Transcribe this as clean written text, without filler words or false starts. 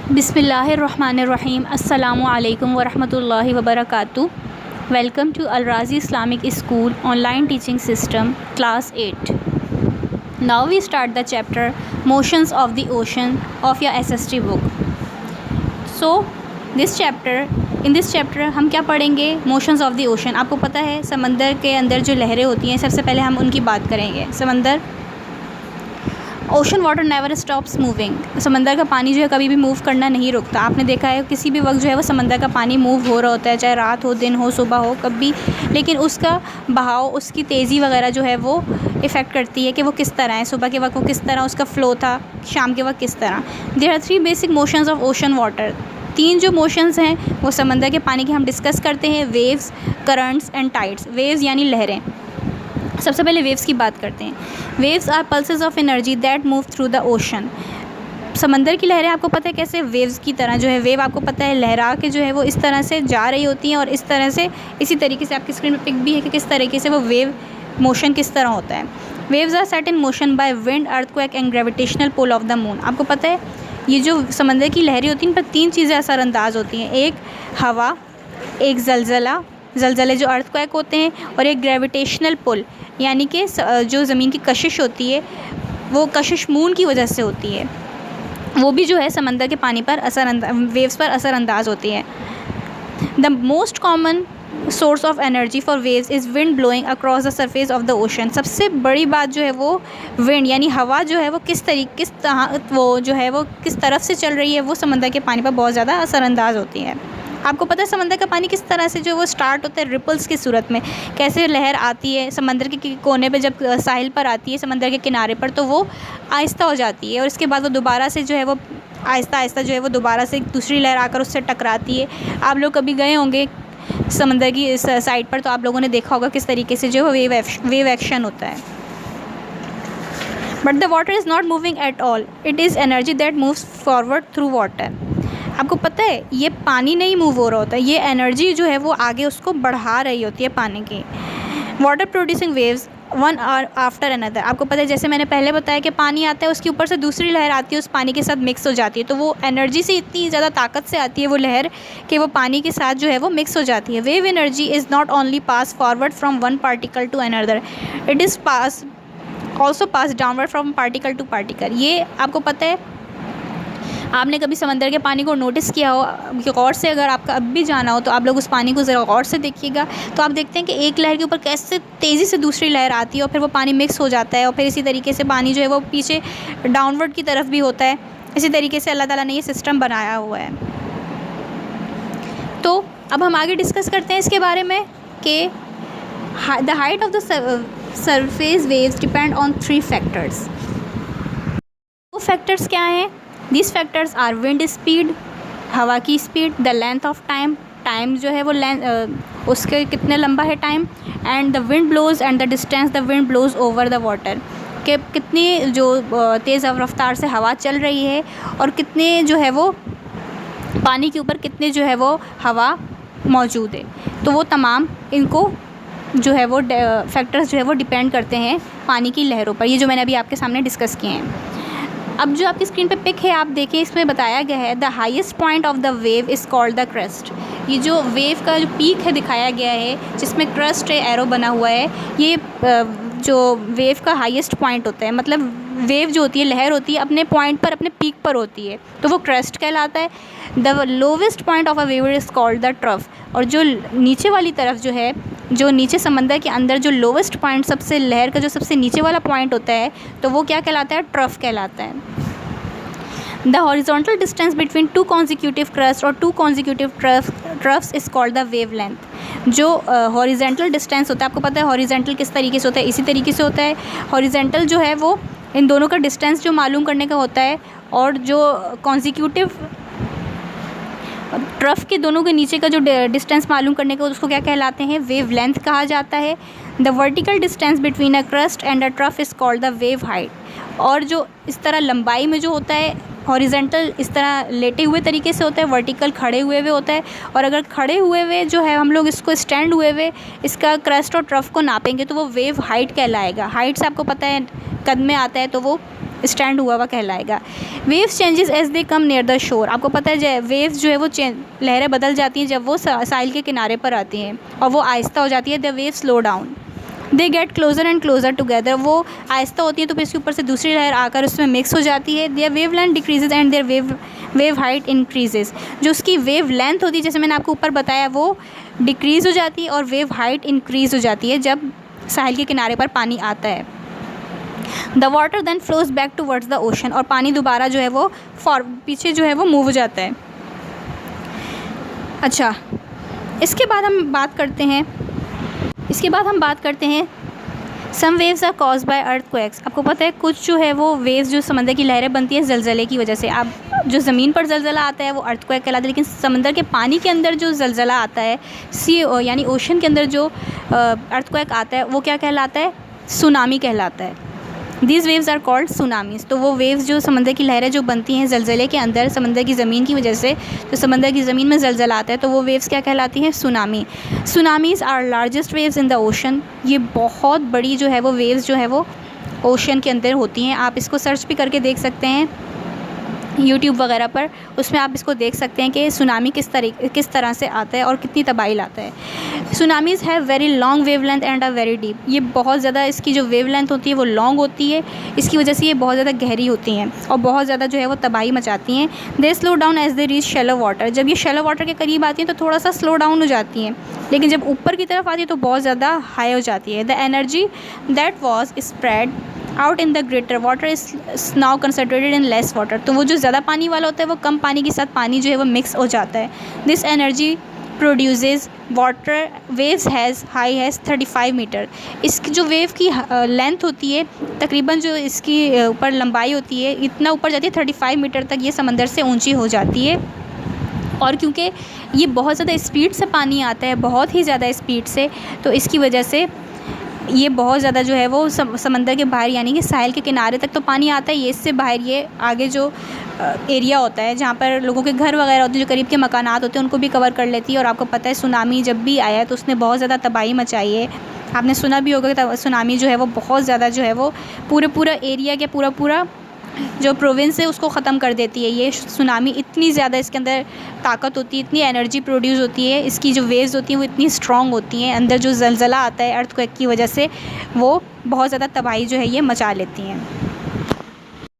बिस्मिल्लाहिर्रहमानिर्रहीम अस्सलामु अलैकुम वरहमतुल्लाहि वबरकातुहू। Welcome to Al Razi Islamic school online teaching system class 8। Now we start the chapter motions of the ocean of your SST book. So in this chapter हम क्या पढ़ेंगे? Motions of the ocean. आपको पता है समंदर के अंदर जो लहरें होती हैं, सबसे पहले हम उनकी बात करेंगे। Ocean water never stops moving. समंदर का पानी जो है कभी भी मूव करना नहीं रुकता। आपने देखा है किसी भी वक्त जो है वो समंदर का पानी मूव हो रहा होता है, चाहे रात हो, दिन हो, सुबह हो, कभी, लेकिन उसका बहाव, उसकी तेज़ी वगैरह जो है वो इफ़ेक्ट करती है कि वो किस तरह है। सुबह के वक्त वो किस तरह उसका फ़्लो था, शाम के वक्त किस तरह। There are 3 basic motions of ocean water. 3 जो मोशंस हैं वो समंदर के पानी के हम डिस्कस करते हैं। Waves, currents and tides. Waves यानी लहरें। सबसे पहले वेव्स की बात करते हैं। Waves are pulses of energy that move through the ocean. समंदर की लहरें आपको पता है कैसे वेव्स की तरह जो है, वेव आपको पता है लहरा के जो है वो इस तरह से जा रही होती हैं और इस तरह से, इसी तरीके से आपकी स्क्रीन में पिक भी है कि किस तरीके से वो वेव मोशन किस तरह होता है। Waves are set in motion by wind, earthquake and gravitational pull of the moon. आपको पता है ये जो समंदर की लहरें होती हैं इन पर 3 चीज़ें असरअंदाज होती हैं। एक हवा, एक जलजले जो अर्थक्वेक होते हैं, और एक ग्रेविटेशनल पुल यानी कि जो ज़मीन की कशिश होती है वो कशिश मून की वजह से होती है, वो भी जो है समंदर के पानी पर वेव्स पर असरअंदाज होती है। The most common source of energy for waves is wind blowing across the surface of the ocean. सबसे बड़ी बात जो है वो विंड यानी हवा जो है वो किस तरफ से चल रही है, वो समंदर के पानी पर बहुत ज़्यादा असरअंदाज होती है। आपको पता है समंदर का पानी किस तरह से जो वो स्टार्ट होता है रिपल्स की सूरत में, कैसे लहर आती है समंदर के कोने पे, जब साहिल पर आती है समंदर के किनारे पर तो वो आहिस्ता हो जाती है और उसके बाद वो दोबारा से जो है वो आहिस्ता जो है वो दोबारा से दूसरी लहर आकर उससे टकराती है। आप लोग कभी गए होंगे समंदर की इस साइड पर तो आप लोगों ने देखा होगा किस तरीके से जो है वेव एक्शन होता है। But the water is not moving at all, it is energy that moves forward through water. आपको पता है ये पानी नहीं मूव हो रहा होता, ये एनर्जी जो है वो आगे उसको बढ़ा रही होती है पानी की। Water producing waves one are after another. आपको पता है जैसे मैंने पहले बताया कि पानी आता है उसके ऊपर से दूसरी लहर आती है, उस पानी के साथ मिक्स हो जाती है, तो वो एनर्जी से इतनी ज़्यादा ताकत से आती है वो लहर कि वो पानी के साथ जो है वो मिक्स हो जाती है। Wave energy is not only pass forward from one particle to another, it is also pass downward from particle to particle. ये आपको पता है, आपने कभी समंदर के पानी को नोटिस किया हो गौर से, अगर आपका अब भी जाना हो तो आप लोग उस पानी को ज़रा गौर से देखिएगा, तो आप देखते हैं कि एक लहर के ऊपर कैसे तेज़ी से दूसरी लहर आती है और फिर वो पानी मिक्स हो जाता है और फिर इसी तरीके से पानी जो है वो पीछे डाउनवर्ड की तरफ भी होता है। इसी तरीके से अल्लाह ताला ने ये सिस्टम बनाया हुआ है। तो अब हम आगे डिस्कस करते हैं इसके बारे में कि the height of the surface waves depend on 3 factors. वो फैक्टर्स क्या हैं? These factors are wind speed, हवा की speed, the length of time, time जो है वो उसके कितने लंबा है time, and the wind blows and the distance the wind blows over the water, कि कितनी जो तेज़ रफ्तार से हवा चल रही है और कितने जो है वो पानी के ऊपर कितने जो है वो हवा मौजूद है। तो वो तमाम इनको जो है वो फैक्टर्स जो है वो डिपेंड करते हैं पानी की लहरों पर, ये जो मैंने अभी आपके सामने डिस्कस किए हैं। अब जो आपकी स्क्रीन पे पिक है आप देखिए, इसमें बताया गया है the highest point of the wave is called the crust. ये जो वेव का जो पीक है दिखाया गया है जिसमें क्रस्ट है, एरो बना हुआ है, ये जो वेव का हाईएस्ट पॉइंट होता है, मतलब वेव जो होती है लहर होती है अपने पॉइंट पर, अपने पीक पर होती है, तो वो क्रस्ट कहलाता है। The lowest point of a wave is called the trough. और जो नीचे वाली तरफ जो है, जो नीचे समंदर के अंदर जो लोवेस्ट पॉइंट, सबसे लहर का जो सबसे नीचे वाला पॉइंट होता है, तो वो क्या कहलाता है? ट्रफ कहलाता है। The horizontal distance between 2 consecutive crust और 2 consecutive troughs is called the wave length. जो हॉरिजॉन्टल डिस्टेंस होता है, आपको पता है हॉरिजॉन्टल किस तरीके से होता है, इसी तरीके से होता है। हॉरिजॉन्टल जो है वो इन दोनों का डिस्टेंस जो मालूम करने का होता है, और जो कॉन्जिक्यूटिव ट्रफ के दोनों के नीचे का जो डिस्टेंस मालूम करने का उसको क्या कहलाते हैं? वेव लेंथ कहा जाता है। The vertical distance between a crust and a trough is called the wave height. और जो इस तरह लंबाई में जो होता है, हॉरिजॉन्टल इस तरह लेटे हुए तरीके से होता है, वर्टिकल खड़े हुए होता है, और अगर खड़े हुए जो है हम लोग इसको स्टैंड हुए इसका क्रस्ट और ट्रफ को नापेंगे तो वो वेव हाइट कहलाएगा। हाइट से आपको पता है कद में आता है, तो वो स्टैंड हुआ हुआ कहलाएगा। Waves changes as they come near the shore. आपको पता है वेव्स जो है वो लहरें बदल जाती हैं जब वो साहिल के किनारे पर आती हैं और वो आहिस्ता हो जाती है। The wave slow down, they get closer and closer together. वो आहिस्ता होती है तो फिर इसके ऊपर से दूसरी लहर आकर उसमें मिक्स हो जाती है। Their wave length decreases and their wave height increases. जो उसकी वेव लेंथ होती है, जैसे मैंने आपको ऊपर बताया, वो डिक्रीज़ हो जाती है और वेव हाइट इंक्रीज़ हो जाती है जब साहिल के किनारे पर पानी आता है। The water then flows back towards the ocean, और पानी दोबारा जो है वो पीछे जो है वो मूव हो जाता है। अच्छा, इसके बाद हम बात करते हैं some waves are cause by earthquakes. आपको पता है कुछ जो है वो वेव्स जो समंदर की लहरें बनती हैं ज़लज़ले की वजह से। आप जो ज़मीन पर ज़लज़ला आता है वो अर्थक्वेक कहलाता है, लेकिन समंदर के पानी के अंदर जो ज़लज़ला आता है, सी यानी ओशन के अंदर जो अर्थक्वेक आता है, वो क्या कहलाता है? सुनामी कहलाता है। These waves are called tsunamis. तो वो वेव्स जो समंदर की लहरें जो बनती हैं ज़लज़ले के अंदर समंदर की ज़मीन की वजह से, जो समंदर की ज़मीन में ज़लज़ला आता है, तो वो वेव्स क्या कहलाती हैं? Tsunami. Tsunamis are largest waves in the ocean. ये बहुत बड़ी जो है वो वेव्स जो है वो ओशन के अंदर होती हैं। आप इसको सर्च भी करके देख सकते हैं यूट्यूब वगैरह पर, उसमें आप इसको देख सकते हैं कि सुनामी किस तरह से आता है और कितनी तबाही लाता है। Tsunamis have very long wavelength and are very deep. ये बहुत ज़्यादा, इसकी जो वेव लेंथ होती है वो लॉन्ग होती है, इसकी वजह से ये बहुत ज़्यादा गहरी होती हैं और बहुत ज़्यादा जो है वो तबाही मचाती हैं। They slow down as they reach shallow water. जब ये शैलो वाटर के करीब आती हैं तो थोड़ा सा स्लो डाउन हो जाती हैं, लेकिन जब ऊपर की तरफ आती है तो बहुत ज़्यादा हाई हो जाती है। The energy that was spread out in the greater water is now concentrated in less water. तो वो जो ज़्यादा पानी वाला होता है वो कम पानी के साथ पानी जो है वो मिक्स हो जाता है। This energy produces water waves as high as 35 metre. इसकी जो वेव की लेंथ होती है, तकरीबन जो इसकी ऊपर लंबाई होती है, इतना ऊपर जाती है 35 मीटर तक ये समंदर से ऊंची हो जाती है। और क्योंकि ये बहुत ज़्यादा स्पीड से पानी आता है, बहुत ही ज़्यादा स्पीड से, तो इसकी वजह से ये बहुत ज़्यादा जो है वो समंदर के बाहर यानी कि साहिल के किनारे तक तो पानी आता है, ये इससे बाहर ये आगे जो एरिया होता है जहाँ पर लोगों के घर वगैरह होते हैं, जो करीब के मकानात होते हैं, उनको भी कवर कर लेती है। और आपको पता है सुनामी जब भी आया है तो उसने बहुत ज़्यादा तबाही मचाई है। आपने सुना भी होगा कि सुनामी जो है वो बहुत ज़्यादा जो है वो पूरा एरिया के पूरा जो प्रोविंस है उसको ख़त्म कर देती है। ये सुनामी इतनी ज़्यादा इसके अंदर ताकत होती है, इतनी एनर्जी प्रोड्यूस होती है, इसकी जो वेव्स होती हैं वो इतनी स्ट्रॉन्ग होती हैं, अंदर जो ज़लज़ला आता है अर्थक्वेक की वजह से वो बहुत ज़्यादा तबाही जो है ये मचा लेती हैं।